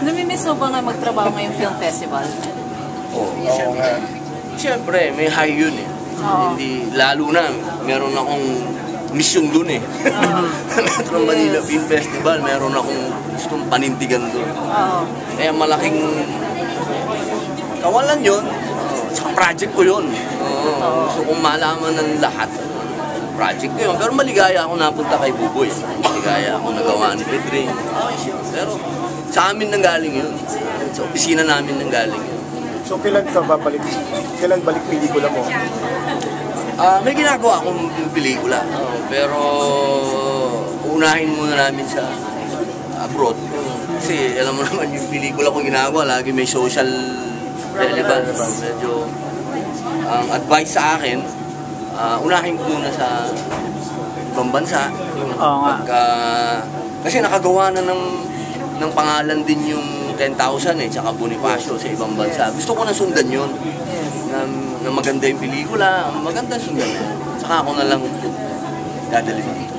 Namimiss mo ba nga magtrabaho ngayong film festival? Oo nga. Siyempre, may high yun eh. Hindi, lalo na, meron akong mission dun eh. Metro Manila Film Festival, meron akong gustong panindigan dun. Kaya malaking kawalan yun. Tsaka project ko yun. Gusto kong malaman ng lahat. Project ko yun. Pero maligaya ako napunta kay Buboy. Maligaya ako nagawa ni Pedring. Pero sa amin nang galing yun. Sa opisina namin nang galing yun. So kailan ka babalik? Kailan balik pelikula mo? May ginagawa akong pelikula. Pero unahin muna namin sa abroad. Kasi alam mo naman yung pelikula ko ginagawa, lagi may social relevance. Medyo ang advice sa akin, unahin ko muna sa ibang bansa. Kasi nakagawa na ng pangalan din yung 10,000 eh, tsaka Bonifacio sa ibang bansa. Gusto ko na sundan yun. Na maganda yung pelikula, maganda sundan. Saka ako na lang dadalhin.